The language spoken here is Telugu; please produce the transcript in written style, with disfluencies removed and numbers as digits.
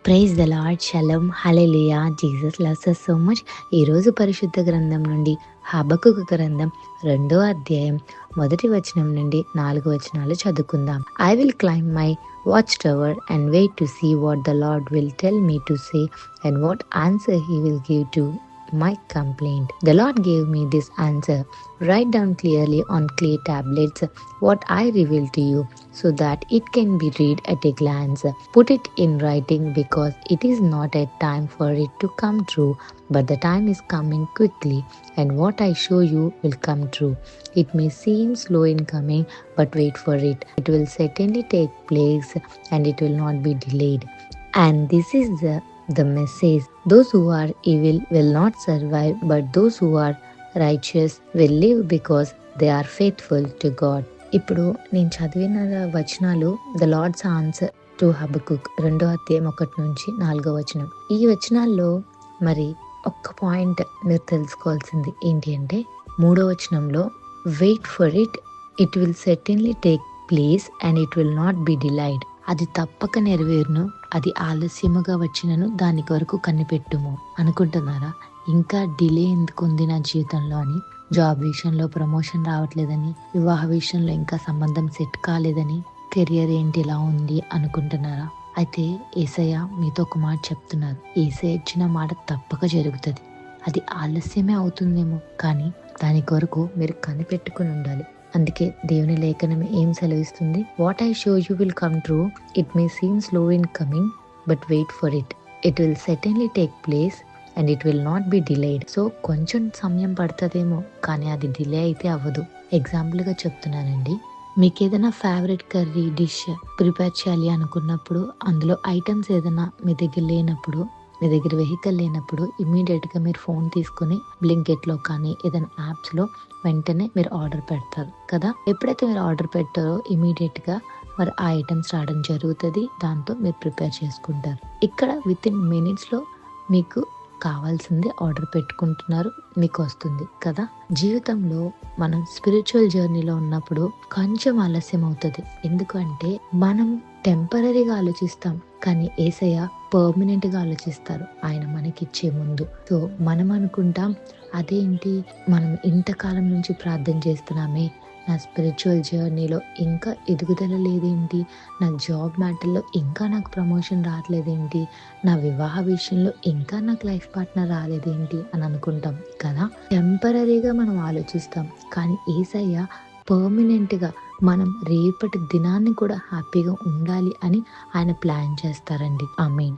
Praise the Lord, shalom, hallelujah. Jesus loves us so much. ఈరోజు పరిశుద్ధ గ్రంథం నుండి హబక్కూకు గ్రంథం 2వ అధ్యాయం 1 వచనం నుండి 4 వచనాలు చదువుకుందాం. I will climb my watch tower and wait to see what the Lord will tell me to say and what answer he will give to my complaint. The Lord gave me this answer. Write down clearly on clay tablets what I reveal to you, so that it can be read at a glance. Put it in writing, because it is not a time for it to come true, but the time is coming quickly, and what I show you will come true. It may seem slow in coming, but wait for it. It will certainly take place, and it will not be delayed. And this is the message. Those who are evil will not survive, but those who are righteous will live because they are faithful to God. ఇప్పుడు నేను చదివిన వచనాలు ద లార్డ్స్ ఆన్సర్ టు హబక్కూక్ 2వ అధ్యాయం 1 నుంచి 4వ వచనం. ఈ వచనాల్లో మరి ఒక్క పాయింట్ మీరు తెలుసుకోవాల్సింది ఏంటి అంటే 3వ వచనంలో wait for it, it will certainly take place and it will not be delayed. అది తప్పక నెరవేరును, అది ఆలస్యముగా వచ్చినను దాని కొరకు కనిపెట్టుము. అనుకుంటున్నారా ఇంకా డిలే ఎందుకు ఉంది నా జీవితంలో అని? జాబ్ విషయంలో ప్రమోషన్ రావట్లేదని, వివాహ విషయంలో ఇంకా సంబంధం సెట్ కాలేదని, కెరియర్ ఏంటి ఇలా ఉంది అనుకుంటున్నారా? అయితే యేసయ్య మీతో ఒక మాట చెప్తున్నారు. యేసయ్య ఇచ్చిన మాట తప్పక జరుగుతుంది. అది ఆలస్యమే అవుతుందేమో, కానీ దాని కొరకు మీరు కనిపెట్టుకుని ఉండాలి. అందుకే దేవుని లేఖనం ఏం సెలవిస్తుంది? What I show you will come true. It may seem slow in coming, but wait for it. It will certainly take place and it will not be delayed. So కొంచెం సమయం పడుతుందేమో, కానీ అది డిలే అయితే అవ్వదు. ఎగ్జాంపుల్గా చెప్తున్నానండి, మీకు ఏదైనా ఫేవరెట్ కర్రీ డిష్ ప్రిపేర్ చేయాలి అనుకున్నప్పుడు, అందులో ఐటమ్స్ ఏదైనా మీ దగ్గర లేనప్పుడు, మీ దగ్గర వెహికల్ లేనప్పుడు ఇమీడియట్గా మీరు ఫోన్ తీసుకుని బ్లింకెట్లో కానీ ఏదైనా యాప్స్లో వెంటనే మీరు ఆర్డర్ పెడతారు కదా. ఎప్పుడైతే మీరు ఆర్డర్ పెట్టారో ఇమీడియట్గా మరి ఆ ఐటమ్స్ రావడం జరుగుతుంది. దాంతో మీరు ప్రిపేర్ చేసుకుంటారు. ఇక్కడ విత్ ఇన్ మినిట్స్లో మీకు కావాల్సింది ఆర్డర్ పెట్టుకుంటున్నారు, మీకు వస్తుంది కదా. జీవితంలో మనం స్పిరిచువల్ జర్నీలో ఉన్నప్పుడు కొంచెం ఆలస్యం అవుతుంది. ఎందుకంటే మనం టెంపరీగా ఆలోచిస్తాం, కానీ యేసయ్య పర్మనెంట్ గా ఆలోచిస్తారు ఆయన మనకిచ్చే ముందు. సో మనం అనుకుంటాం, అదేంటి మనం ఇంతకాలం నుంచి ప్రార్థన చేస్తున్నామే, నా స్పిరిచువల్ జర్నీలో ఇంకా ఎదుగుదల లేదేంటి, నా జాబ్ మ్యాటర్లో ఇంకా నాకు ప్రమోషన్ రావట్లేదేంటి, నా వివాహ విషయంలో ఇంకా నాకు లైఫ్ పార్ట్నర్ రాలేదేంటి అని అనుకుంటాం కదా. టెంపరీగా మనం ఆలోచిస్తాం, కానీ యేసయ్య పర్మనెంట్గా మనం రేపటి దినాన్ని కూడా హ్యాపీగా ఉండాలి అని ఆయన ప్లాన్ చేస్తారండి. ఆమేన్.